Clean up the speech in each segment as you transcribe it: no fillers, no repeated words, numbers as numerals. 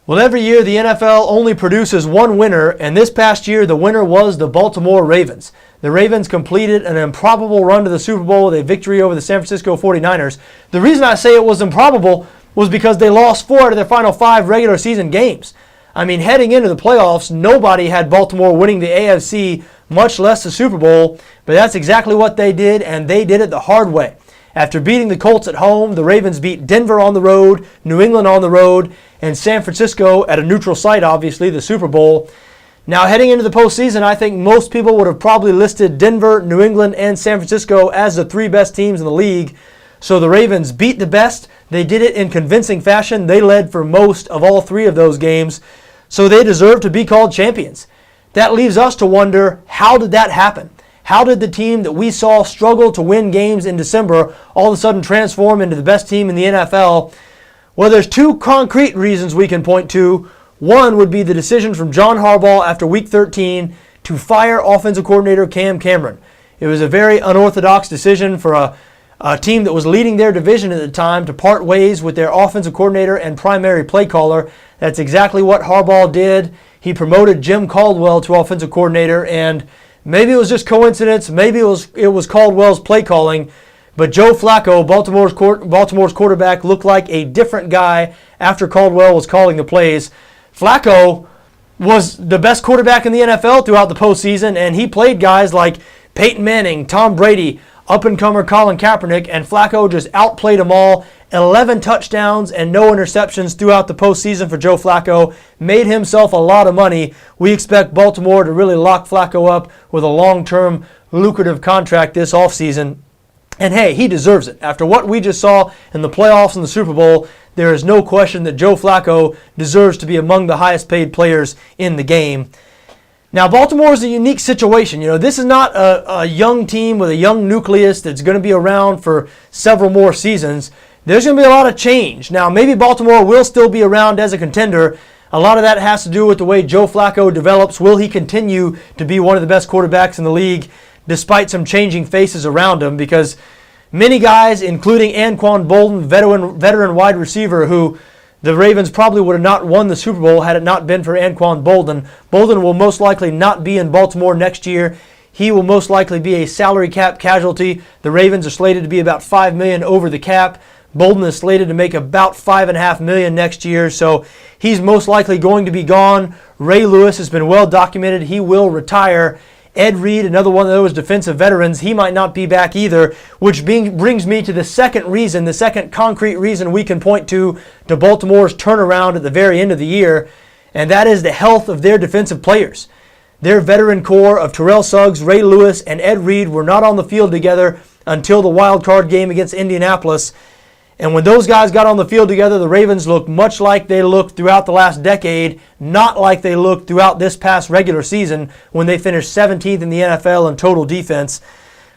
Well, every year the NFL only produces one winner, and this past year the winner was the Baltimore Ravens. The Ravens completed an improbable run to the Super Bowl with a victory over the San Francisco 49ers. The reason I say it was improbable was because they lost 4 out of their final 5 regular season games. I mean, heading into the playoffs, nobody had Baltimore winning the AFC, much less the Super Bowl, but that's exactly what they did, and they did it the hard way. After beating the Colts at home, the Ravens beat Denver on the road, New England on the road, and San Francisco at a neutral site, obviously, the Super Bowl. Now, heading into the postseason, I think most people would have probably listed Denver, New England, and San Francisco as the 3 best teams in the league. So the Ravens beat the best. They did it in convincing fashion. They led for most of all 3 of those games. So they deserve to be called champions. That leaves us to wonder, how did that happen? How did the team that we saw struggle to win games in December all of a sudden transform into the best team in the NFL? Well, there's 2 concrete reasons we can point to. One would be the decision from John Harbaugh after Week 13 to fire offensive coordinator Cam Cameron. It was a very unorthodox decision for a team that was leading their division at the time to part ways with their offensive coordinator and primary play caller. That's exactly what Harbaugh did. He promoted Jim Caldwell to offensive coordinator, and maybe it was just coincidence, maybe it was Caldwell's play calling, but Joe Flacco, Baltimore's quarterback, looked like a different guy after Caldwell was calling the plays. Flacco was the best quarterback in the NFL throughout the postseason, and he played guys like Peyton Manning, Tom Brady, up-and-comer Colin Kaepernick, and Flacco just outplayed them all. 11 touchdowns and no interceptions throughout the postseason for Joe Flacco. Made himself a lot of money. We expect Baltimore to really lock Flacco up with a long-term lucrative contract this offseason. And hey, he deserves it. After what we just saw in the playoffs and the Super Bowl, there is no question that Joe Flacco deserves to be among the highest paid players in the game. Now, Baltimore is a unique situation. You know, this is not a young team with a young nucleus that's going to be around for several more seasons. There's going to be a lot of change. Now, maybe Baltimore will still be around as a contender. A lot of that has to do with the way Joe Flacco develops. Will he continue to be one of the best quarterbacks in the league despite some changing faces around him? Because many guys, including Anquan Boldin, veteran wide receiver, who the Ravens probably would have not won the Super Bowl had it not been for Anquan Boldin. Boldin will most likely not be in Baltimore next year. He will most likely be a salary cap casualty. The Ravens are slated to be about $5 million over the cap. Boldin is slated to make about $5.5 million next year, so he's most likely going to be gone. Ray Lewis has been well documented. He will retire. Ed Reed, another one of those defensive veterans, he might not be back either, which brings me to the second reason, the second concrete reason we can point to Baltimore's turnaround at the very end of the year, and that is the health of their defensive players. Their veteran core of Terrell Suggs, Ray Lewis, and Ed Reed were not on the field together until the wild card game against Indianapolis. And when those guys got on the field together, the Ravens looked much like they looked throughout the last decade, not like they looked throughout this past regular season when they finished 17th in the NFL in total defense.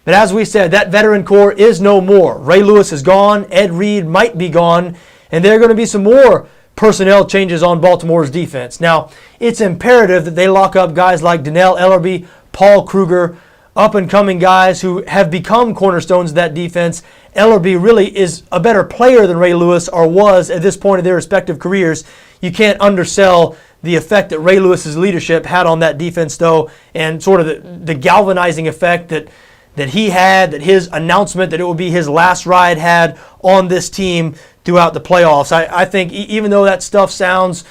But as we said, that veteran core is no more. Ray Lewis is gone. Ed Reed might be gone. And there are going to be some more personnel changes on Baltimore's defense. Now, it's imperative that they lock up guys like Dannell Ellerbe, Paul Kruger, up-and-coming guys who have become cornerstones of that defense. Ellerbe really is a better player than Ray Lewis or was at this point of their respective careers. You can't undersell the effect that Ray Lewis's leadership had on that defense, though, and sort of the galvanizing effect that he had, that his announcement that it would be his last ride had on this team throughout the playoffs. I think even though that stuff sounds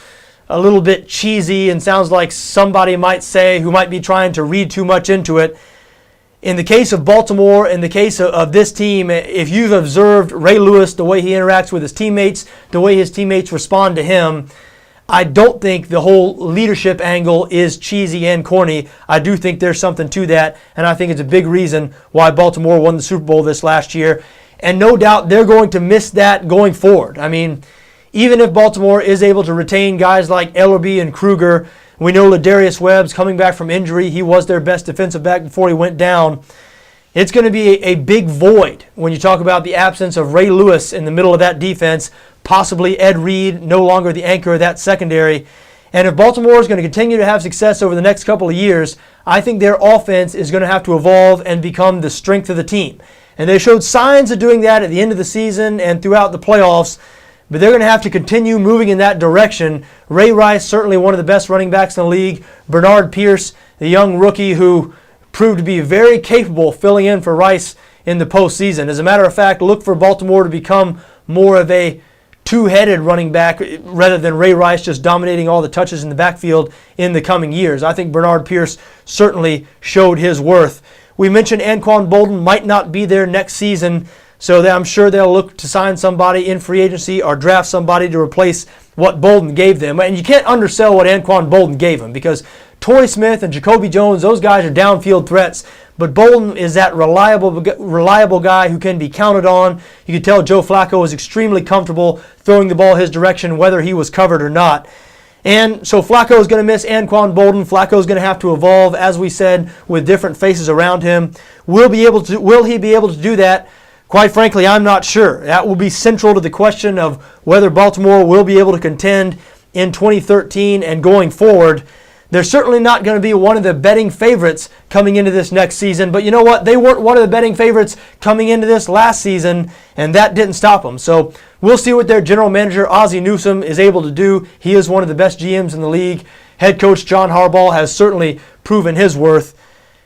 a little bit cheesy and sounds like somebody might say who might be trying to read too much into it, in the case of Baltimore, in the case of this team, if you've observed Ray Lewis, the way he interacts with his teammates, the way his teammates respond to him, I don't think the whole leadership angle is cheesy and corny. I do think there's something to that, and I think it's a big reason why Baltimore won the Super Bowl this last year. And no doubt they're going to miss that going forward. I mean, even if Baltimore is able to retain guys like Ellerbe and Kruger, we know Ladarius Webb's coming back from injury. He was their best defensive back before he went down. It's going to be a big void when you talk about the absence of Ray Lewis in the middle of that defense, possibly Ed Reed, no longer the anchor of that secondary. And if Baltimore is going to continue to have success over the next couple of years, I think their offense is going to have to evolve and become the strength of the team. And they showed signs of doing that at the end of the season and throughout the playoffs. but they're going to have to continue moving in that direction. Ray Rice, certainly one of the best running backs in the league. Bernard Pierce, the young rookie who proved to be very capable filling in for Rice in the postseason. As a matter of fact, look for Baltimore to become more of a two-headed running back rather than Ray Rice just dominating all the touches in the backfield in the coming years. I think Bernard Pierce certainly showed his worth. We mentioned Anquan Boldin might not be there next season, so I'm sure they'll look to sign somebody in free agency or draft somebody to replace what Boldin gave them. And you can't undersell what Anquan Boldin gave him, because Torrey Smith and Jacoby Jones, those guys are downfield threats. But Boldin is that reliable guy who can be counted on. You could tell Joe Flacco was extremely comfortable throwing the ball his direction, whether he was covered or not. And so Flacco is going to miss Anquan Boldin. Flacco is going to have to evolve, as we said, with different faces around him. Will he be able to do that? Quite frankly, I'm not sure. That will be central to the question of whether Baltimore will be able to contend in 2013 and going forward. They're certainly not going to be one of the betting favorites coming into this next season. But you know what? They weren't one of the betting favorites coming into this last season, and that didn't stop them. So we'll see what their general manager, Ozzie Newsome, is able to do. He is one of the best GMs in the league. Head coach John Harbaugh has certainly proven his worth.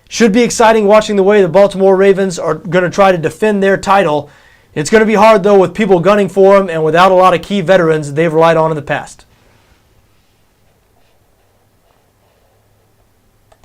Should be exciting watching the way the Baltimore Ravens are going to try to defend their title. It's going to be hard, though, with people gunning for them and without a lot of key veterans they've relied on in the past.